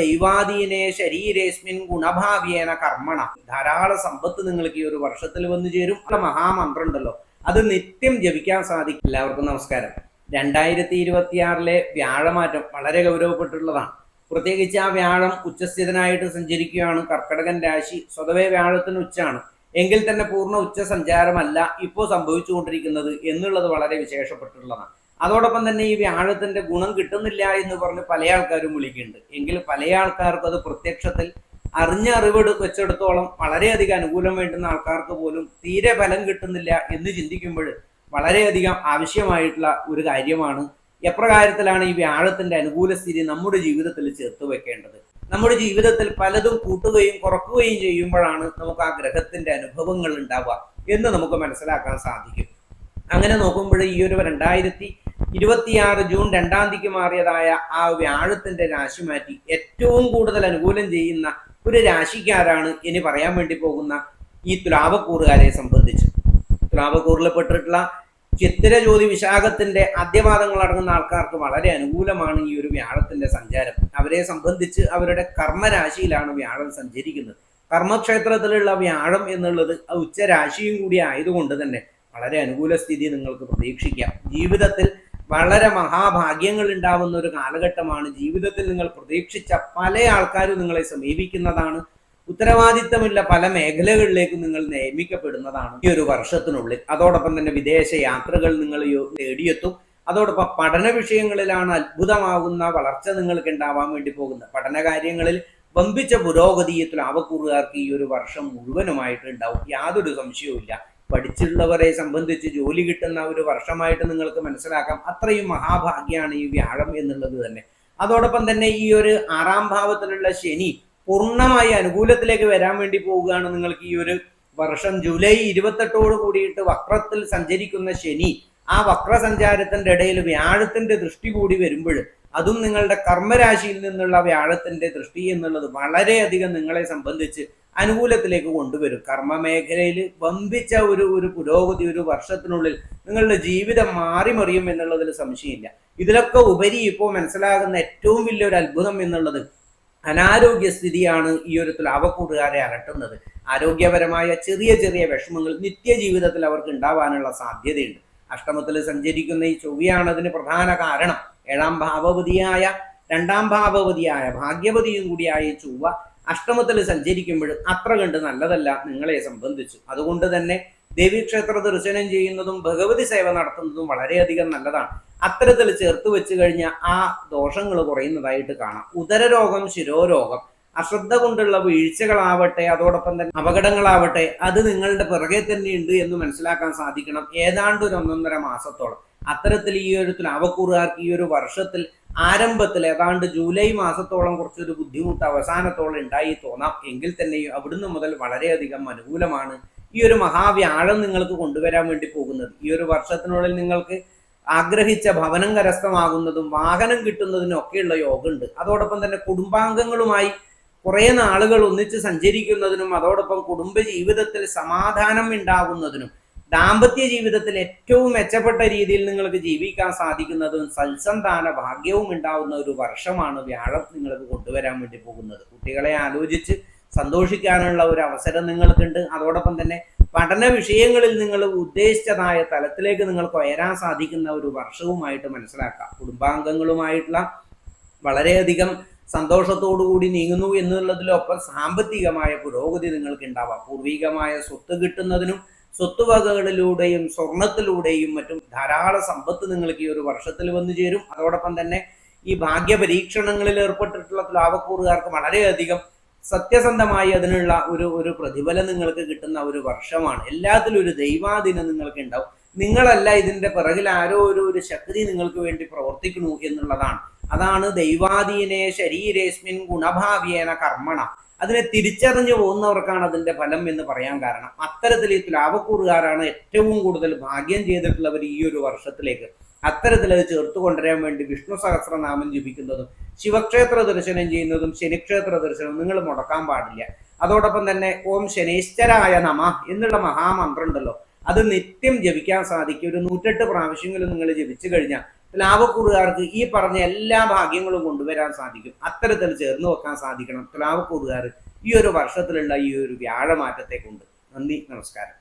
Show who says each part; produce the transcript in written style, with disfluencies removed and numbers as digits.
Speaker 1: ദൈവാധീനെ ശരീരേസ്മിൻ ഗുണഭാവേന കർമ്മണ. ധാരാളം സമ്പത്ത് നിങ്ങൾക്ക് ഈ ഒരു വർഷത്തിൽ വന്നു ചേരും. മഹാമന്ത്രം ഉണ്ടല്ലോ, അത് നിത്യം ജപിക്കാൻ സാധിക്കും. എല്ലാവർക്കും നമസ്കാരം. 2026 വ്യാഴമാറ്റം വളരെ ഗൗരവപ്പെട്ടുള്ളതാണ്. പ്രത്യേകിച്ച് ആ വ്യാഴം ഉച്ചസ്ഥിതനായിട്ട് സഞ്ചരിക്കുകയാണ്. കർക്കടകൻ രാശി സ്വതവേ വ്യാഴത്തിന് ഉച്ചാണ്. എങ്കിൽ തന്നെ പൂർണ്ണ ഉച്ച സഞ്ചാരമല്ല ഇപ്പോൾ സംഭവിച്ചുകൊണ്ടിരിക്കുന്നത് എന്നുള്ളത് വളരെ വിശേഷപ്പെട്ടുള്ളതാണ്. അതോടൊപ്പം തന്നെ ഈ വ്യാഴത്തിന്റെ ഗുണം കിട്ടുന്നില്ല എന്ന് പറഞ്ഞ് പല ആൾക്കാരും വിളിക്കുന്നുണ്ട്. എങ്കിൽ പല ആൾക്കാർക്കും അത് പ്രത്യക്ഷത്തിൽ അറിഞ്ഞ അറിവ് വെച്ചെടുത്തോളം വളരെയധികം അനുകൂലം വേണ്ടുന്ന ആൾക്കാർക്ക് പോലും തീരെ ഫലം കിട്ടുന്നില്ല എന്ന് ചിന്തിക്കുമ്പോൾ വളരെയധികം ആവശ്യമായിട്ടുള്ള ഒരു കാര്യമാണ് എപ്രകാരത്തിലാണ് ഈ വ്യാഴത്തിന്റെ അനുകൂല സ്ഥിതി നമ്മുടെ ജീവിതത്തിൽ ചേർത്ത് വെക്കേണ്ടത്. നമ്മുടെ ജീവിതത്തിൽ പലതും കൂട്ടുകയും കുറക്കുകയും ചെയ്യുമ്പോഴാണ് നമുക്ക് ആ ഗ്രഹത്തിന്റെ അനുഭവങ്ങൾ ഉണ്ടാവുക എന്ന് നമുക്ക് മനസ്സിലാക്കാൻ സാധിക്കും. അങ്ങനെ നോക്കുമ്പോൾ ഈ ഒരു 2026 ജൂൺ 2 മാറിയതായ ആ വ്യാഴത്തിന്റെ രാശി മാറ്റി ഏറ്റവും കൂടുതൽ അനുകൂലം ചെയ്യുന്ന ഒരു രാശിക്കാരാണ് ഇനി പറയാൻ വേണ്ടി പോകുന്ന ഈ തുലാവക്കൂറുകാരെ സംബന്ധിച്ച്. തുലാവക്കൂറിൽ പെട്ടിട്ടുള്ള ചിത്തിര ജ്യോതി വിശാഖത്തിന്റെ ആദ്യപാദങ്ങൾ അടങ്ങുന്ന ആൾക്കാർക്ക് വളരെ അനുകൂലമാണ് ഈ ഒരു വ്യാഴത്തിന്റെ സഞ്ചാരം. അവരെ സംബന്ധിച്ച് അവരുടെ കർമ്മരാശിയിലാണ് വ്യാഴം സഞ്ചരിക്കുന്നത്. കർമ്മക്ഷേത്രത്തിലുള്ള വ്യാഴം എന്നുള്ളത് ഉച്ചരാശിയും കൂടി ആയതുകൊണ്ട് തന്നെ വളരെ അനുകൂല സ്ഥിതി നിങ്ങൾക്ക് പ്രതീക്ഷിക്കാം. ജീവിതത്തിൽ വളരെ മഹാഭാഗ്യങ്ങൾ ഉണ്ടാവുന്ന ഒരു കാലഘട്ടമാണ്. ജീവിതത്തിൽ നിങ്ങൾ പ്രതീക്ഷിച്ച പല ആൾക്കാരും നിങ്ങളെ സമീപിക്കുന്നതാണ്. ഉത്തരവാദിത്തമില്ല പല മേഖലകളിലേക്കും നിങ്ങൾ നിയമിക്കപ്പെടുന്നതാണ് ഈ ഒരു വർഷത്തിനുള്ളിൽ. അതോടൊപ്പം തന്നെ വിദേശ യാത്രകൾ നിങ്ങൾ നേടിയെത്തും. അതോടൊപ്പം പഠന വിഷയങ്ങളിലാണ് അത്ഭുതമാകുന്ന വളർച്ച നിങ്ങൾക്ക് ഉണ്ടാവാൻ വേണ്ടി പോകുന്നത്. പഠന കാര്യങ്ങളിൽ വമ്പിച്ച പുരോഗതി തുലാവക്കൂറുകാർക്ക് ഈ ഒരു വർഷം മുഴുവനുമായിട്ട് ഉണ്ടാവും. യാതൊരു സംശയവുമില്ല. പഠിച്ചുള്ളവരെ സംബന്ധിച്ച് ജോലി കിട്ടുന്ന ഒരു വർഷമായിട്ട് നിങ്ങൾക്ക് മനസ്സിലാക്കാം. അത്രയും മഹാഭാഗ്യമാണ് ഈ വ്യാഴം എന്നുള്ളത് തന്നെ. അതോടൊപ്പം തന്നെ ഈ ഒരു 6ാം ഭാവത്തിലുള്ള ശനി പൂർണ്ണമായി അനുകൂലത്തിലേക്ക് വരാൻ വേണ്ടി പോവുകയാണ്. നിങ്ങൾക്ക് ഈ ഒരു വർഷം ജൂലൈ 28 കൂടിയിട്ട് വക്രത്തിൽ സഞ്ചരിക്കുന്ന ശനി, ആ വക്രസഞ്ചാരത്തിന്റെ ഇടയിൽ വ്യാഴത്തിന്റെ ദൃഷ്ടി കൂടി വരുമ്പോൾ അതും നിങ്ങളുടെ കർമ്മരാശിയിൽ നിന്നുള്ള വ്യാഴത്തിന്റെ ദൃഷ്ടി എന്നുള്ളത് വളരെയധികം നിങ്ങളെ സംബന്ധിച്ച് അനുകൂലത്തിലേക്ക് കൊണ്ടുവരും. കർമ്മ മേഖലയിൽ വമ്പിച്ച ഒരു പുരോഗതി ഒരു വർഷത്തിനുള്ളിൽ നിങ്ങളുടെ ജീവിതം മാറിമറിയും എന്നുള്ളതിൽ സംശയമില്ല. ഇതിലൊക്കെ ഉപരി ഇപ്പോൾ മനസ്സിലാകുന്ന ഏറ്റവും വലിയൊരു അത്ഭുതം എന്നുള്ളത് അനാരോഗ്യസ്ഥിതിയാണ് ഈ ഒരു തുലാവക്കൂറുകാരെ അലട്ടുന്നത്. ആരോഗ്യപരമായ ചെറിയ ചെറിയ വിഷമങ്ങൾ നിത്യജീവിതത്തിൽ അവർക്ക് ഉണ്ടാവാനുള്ള സാധ്യതയുണ്ട്. അഷ്ടമത്തിൽ സഞ്ചരിക്കുന്ന ഈ ചൊവ്വയാണ് അതിന് പ്രധാന കാരണം. 7ാം ഭാവപതിയായ 2ാം ഭാവപതിയായ ഭാഗ്യവതിയും കൂടിയായ ചൊവ്വ അഷ്ടമത്തിൽ സഞ്ചരിക്കുമ്പോൾ അത്ര കണ്ട് നല്ലതല്ല നിങ്ങളെ സംബന്ധിച്ചു. അതുകൊണ്ട് തന്നെ ദേവീക്ഷേത്ര ദർശനം ചെയ്യുന്നതും ഭഗവതി സേവ നടത്തുന്നതും വളരെയധികം നല്ലതാണ്. അത്തരത്തിൽ ചേർത്ത് വെച്ച് കഴിഞ്ഞാൽ ആ ദോഷങ്ങൾ കുറയുന്നതായിട്ട് കാണാം. ഉദരരോഗം, ശിരോരോഗം, അശ്രദ്ധ കൊണ്ടുള്ള വീഴ്ചകളാവട്ടെ, അതോടൊപ്പം തന്നെ അപകടങ്ങളാവട്ടെ, അത് നിങ്ങളുടെ പിറകെ തന്നെയുണ്ട് എന്ന് മനസ്സിലാക്കാൻ സാധിക്കണം. ഏതാണ്ട് ഒരു 1.5 മാസത്തോളം അത്തരത്തിൽ ഈ ഒരു തുലാവക്കൂറുകാർക്ക് ഈ ഒരു വർഷത്തിൽ ആരംഭത്തിൽ ഏതാണ്ട് ജൂലൈ മാസത്തോളം കുറച്ചൊരു ബുദ്ധിമുട്ട് അവസാനത്തോളം ഉണ്ടായി തോന്നാം. എങ്കിൽ തന്നെയും അവിടുന്ന് മുതൽ വളരെയധികം അനുകൂലമാണ് ഈ ഒരു മഹാവ്യാഴം നിങ്ങൾക്ക് കൊണ്ടുവരാൻ വേണ്ടി പോകുന്നത്. ഈ ഒരു വർഷത്തിനുള്ളിൽ നിങ്ങൾക്ക് ആഗ്രഹിച്ച ഭവനം കരസ്ഥമാകുന്നതും വാഹനം കിട്ടുന്നതിനും ഒക്കെയുള്ള യോഗമുണ്ട്. അതോടൊപ്പം തന്നെ കുടുംബാംഗങ്ങളുമായി കുറേ നാളുകൾ ഒന്നിച്ച് സഞ്ചരിക്കുന്നതിനും അതോടൊപ്പം കുടുംബ ജീവിതത്തിൽ സമാധാനം ഉണ്ടാകുന്നതിനും ദാമ്പത്യ ജീവിതത്തിൽ ഏറ്റവും മെച്ചപ്പെട്ട രീതിയിൽ നിങ്ങൾക്ക് ജീവിക്കാൻ സാധിക്കുന്നതും സൽസന്താന ഭാഗ്യവും ഉണ്ടാവുന്ന ഒരു വർഷമാണ് വ്യാഴം നിങ്ങൾക്ക് കൊണ്ടുവരാൻ വേണ്ടി പോകുന്നത്. കുട്ടികളെ ആലോചിച്ച് സന്തോഷിക്കാനുള്ള ഒരു അവസരം നിങ്ങൾക്കുണ്ട്. അതോടൊപ്പം തന്നെ പഠന വിഷയങ്ങളിൽ നിങ്ങൾ ഉദ്ദേശിച്ചതായ തലത്തിലേക്ക് നിങ്ങൾക്ക് ഉയരാൻ സാധിക്കുന്ന ഒരു വർഷവുമായിട്ട് മനസ്സിലാക്കാം. കുടുംബാംഗങ്ങളുമായിട്ടുള്ള വളരെയധികം സന്തോഷത്തോടു കൂടി നീങ്ങുന്നു എന്നുള്ളതിലൊപ്പം സാമ്പത്തികമായ പുരോഗതി നിങ്ങൾക്ക് ഉണ്ടാവാം. പൂർവികമായ സ്വത്ത് കിട്ടുന്നതിനും സ്വത്തുവകകളിലൂടെയും സ്വർണത്തിലൂടെയും മറ്റും ധാരാളം സമ്പത്ത് നിങ്ങൾക്ക് ഈ ഒരു വർഷത്തിൽ വന്നു ചേരും. അതോടൊപ്പം തന്നെ ഈ ഭാഗ്യ പരീക്ഷണങ്ങളിൽ ഏർപ്പെട്ടിട്ടുള്ള തുലാവക്കൂറുകാർക്ക് വളരെയധികം സത്യസന്ധമായി അതിനുള്ള ഒരു പ്രതിഫലം നിങ്ങൾക്ക് കിട്ടുന്ന ഒരു വർഷമാണ്. എല്ലാത്തിലും ഒരു ദൈവാധീനം നിങ്ങൾക്ക് ഉണ്ടാവും. നിങ്ങളല്ല ഇതിന്റെ പിറകിൽ ആരോ ഒരു ശക്തി നിങ്ങൾക്ക് വേണ്ടി പ്രവർത്തിക്കുന്നു എന്നുള്ളതാണ്. അതാണ് ദൈവാധീനെ ശരീരേസ്മിൻ ഗുണഭാവേന കർമ്മണ. അതിനെ തിരിച്ചറിഞ്ഞു പോകുന്നവർക്കാണ് അതിന്റെ ഫലം എന്ന് പറയാൻ കാരണം. അത്തരത്തിൽ ഈ തുലാവക്കൂറുകാരാണ് ഏറ്റവും കൂടുതൽ ഭാഗ്യം ചെയ്തിട്ടുള്ളവർ ഈ ഒരു വർഷത്തിലേക്ക്. അത്തരത്തിൽ അത് ചേർത്ത് കൊണ്ടുവരാൻ വേണ്ടി വിഷ്ണു സഹസ്രനാമം ജപിക്കുന്നതും ശിവക്ഷേത്ര ദർശനം ചെയ്യുന്നതും ശനിക്ഷേത്ര ദർശനവും നിങ്ങൾ മുടക്കാൻ പാടില്ല. അതോടൊപ്പം തന്നെ ഓം ശനീശ്വരായ നമ എന്നുള്ള മഹാമന്ത്രം ഉണ്ടല്ലോ, അത് നിത്യം ജപിക്കാൻ സാധിക്കും. ഒരു 108 പ്രാവശ്യങ്ങളും നിങ്ങൾ ജപിച്ചു കഴിഞ്ഞാൽ തുലാവക്കൂറുകാർക്ക് ഈ പറഞ്ഞ എല്ലാ ഭാഗ്യങ്ങളും കൊണ്ടുവരാൻ സാധിക്കും. അത്തരത്തിൽ ചേർന്ന് വെക്കാൻ സാധിക്കണം തുലാവക്കൂറുകാർ ഈ ഒരു വർഷത്തിലുള്ള ഈ ഒരു വ്യാഴമാറ്റത്തെ കൊണ്ട്. നന്ദി, നമസ്കാരം.